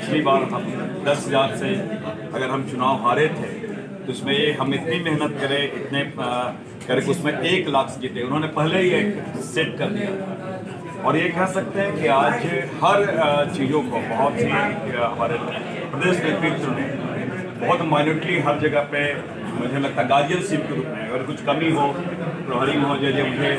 पिछली बार हम 10,000 से अगर हम चुनाव हारे थे तो उसमें ये हम इतनी मेहनत करें, इतने करके उसमें 1 लाख जीते। उन्होंने पहले ही एक सेट कर दिया था। और ये कह सकते हैं कि आज हर चीज़ों को बहुत ही हमारे प्रदेश नेतृत्व ने बहुत माइन्यूटली हर जगह पे, मुझे लगता है गार्जियनशिप के रूप में अगर कुछ कमी हो, प्रभारी महोदय जी मुझे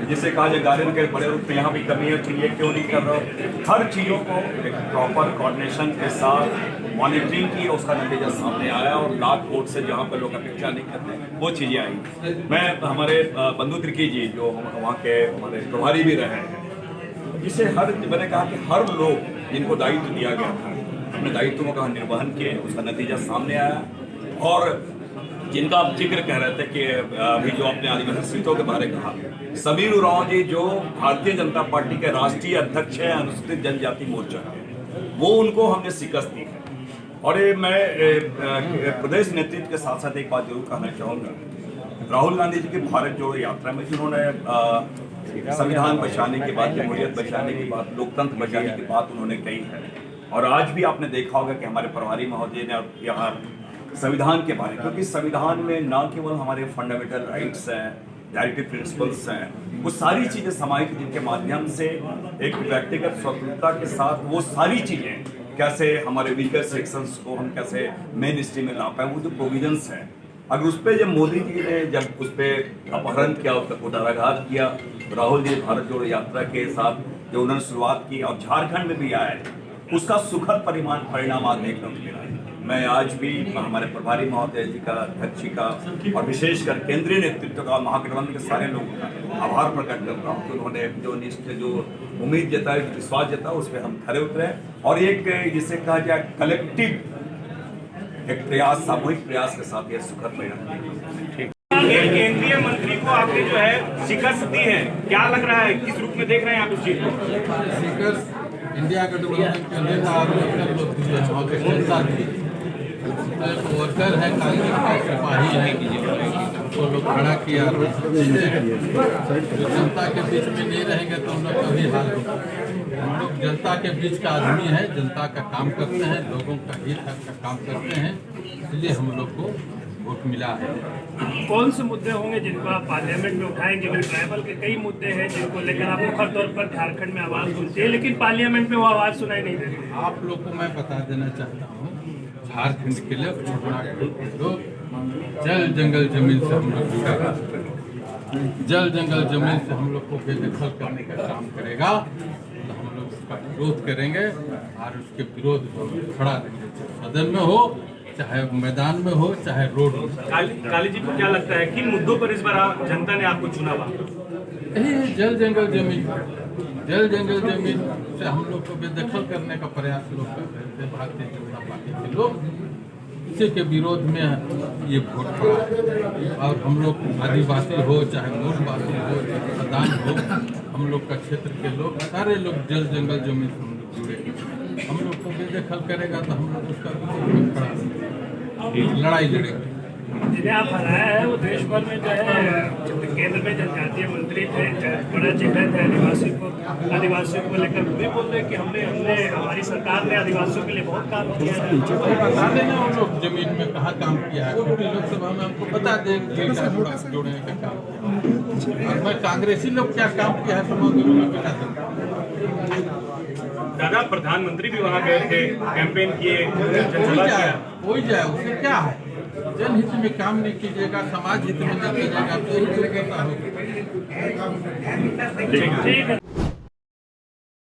जिसे कहा जाए गार्जियन के बड़े रूप में यहाँ भी कमी है तो ये क्यों नहीं कर रहा हो, हर चीज़ों को एक प्रॉपर कोऑर्डिनेशन के साथ मॉनिटरिंग की, उसका नतीजा सामने आया और लाख वोट से जहाँ पर लोग अपेक्षा नहीं करते वो चीज़ें आई। मैं हमारे बंधु तिर्की जी जो वहाँ के हमारे प्रभारी भी रहे हैं, जिसे मैंने कहा कि हर लोग जिनको दायित्व दिया गया था अपने दायित्वों का निर्वहन किए, उसका नतीजा सामने आया। और जिनका आप जिक्र कह रहे थे कि अभी जो आपने आदिवासी सीटों के बारे में कहा, समीर उरांव जी जो भारतीय जनता पार्टी के राष्ट्रीय अध्यक्ष हैं अनुसूचित जनजाति मोर्चा के, वो उनको हमने शिकस्त दी है। और ये मैं प्रदेश नेतृत्व के साथ साथ एक बात जरूर कहना चाहूँगा, राहुल गांधी जी की भारत जोड़ो यात्रा में जिन्होंने संविधान बचाने की बात, जमहूरियत बचाने की बात, लोकतंत्र बचाने की बात उन्होंने कही है। और आज भी आपने देखा होगा कि हमारे प्रभारी महोदय ने यहाँ संविधान के बारे में, क्योंकि संविधान में न केवल हमारे फंडामेंटल राइट्स हैं, डायरेक्टिव प्रिंसिपल्स हैं, वो सारी चीज़ें समाहित जिनके माध्यम से एक व्यक्तिगत स्वतंत्रता के साथ वो सारी चीज़ें कैसे हमारे वीकर सेक्शंस को हम कैसे मेन स्ट्रीम में ला पाए, वो जो प्रोविजंस हैं, अगर उस पर जब मोदी जी ने जब उस पर अपहरण किया, उसका कुठाराघात किया, राहुल जी भारत जोड़ो यात्रा के साथ जो उन्होंने शुरुआत की और झारखंड में भी आए, उसका सुखद परिणाम आज देखने को मिला है। मैं आज भी हमारे प्रभारी महोदय जी का, अध्यक्ष जी का और विशेषकर केंद्रीय नेतृत्व का, महागठबंधन के सारे लोगों का आभार प्रकट करता हूँ कि उन्होंने जो उम्मीद जताई, विश्वास जताया, उस पर हम खरे उतरे और एक जिसे कहा जाए कलेक्टिव एक प्रयास, सामूहिक प्रयास के साथ यह सुखद परिणाम। केंद्रीय मंत्री को आपने जो है शिकस्त दी है, क्या लग रहा है, किस रूप में देख रहे हैं आप इस चीज को? शिकस्त इंडिया गठबंधन के नेता और वर्कर लोग दिए हैं, वहाँ के जनता दी। वर्कर है, कांग्रेस का सिपाही है, वो लोग खड़ा किया। जो जनता के बीच में नहीं रहेंगे तो हम लोग कभी हाल होगा। हम लोग जनता के बीच का आदमी है, जनता का काम करते हैं, लोगों का हित का काम करते हैं, इसलिए हम लोग को वोट मिला है। कौन से मुद्दे होंगे जिनको आप पार्लियामेंट में उठाएंगे? ट्राइबल के कई मुद्दे हैं जिनको लेकर आप मुख्य तौर पर झारखंड में आवाज सुनते हैं, लेकिन पार्लियामेंट में वो आवाज सुनाई नहीं दे रही। आप लोग को मैं बता देना चाहता हूँ, झारखंड के लिए लोग जल जंगल जमीन से हम लोग जुड़ेगा, जल जंगल जमीन से हम लोग को बेदखल करने का काम करेगा तो हम लोग उसका विरोध करेंगे और उसके विरोध खड़ा देंगे, सदन में हो चाहे मैदान में हो चाहे रोड हो। काली जी को क्या लगता है किन मुद्दों पर इस बार जनता ने आपको चुना? यही जल जंगल जमीन, जल जंगल जमीन से हम लोग को बेदखल करने का प्रयास लोग कर रहे थे, भारतीय जनता पार्टी के लोग, इसी के विरोध में ये वोट पड़ा। और हम लोग आदिवासी हो चाहे मूलवासी हो चाहे प्रधान हो, हम लोग का क्षेत्र के लोग सारे लोग जल जंगल जमीन से हम लोग जुड़े। हम लोग को बेदखल करेगा तो हम लोग उसका विरोध खड़ा लड़ाई लड़ेंगे। जिन्हें आप हराया है वो देश भर में जो है केंद्र में जनजातीय मंत्री थे, बड़ा चेहरा थे आदिवासियों को लेकर, वे बोल रहे कि हमने हमारी सरकार ने आदिवासियों के लिए बहुत काम किया है। बता देना हम लोग जमीन में कहाँ काम किया है, क्योंकि लोकसभा में हमको बता देंगे जोड़ने का काम किया। और मैं कांग्रेसी लोग क्या काम किया है समाज में बता दूँ। दादा प्रधानमंत्री भी वहाँ गए थे, कैंपेन किए, हो जाए उससे क्या है, जनहित में काम नहीं कीजिएगा, समाज हित में नहीं कीजिएगा तो यही करता होगा। ठीक है।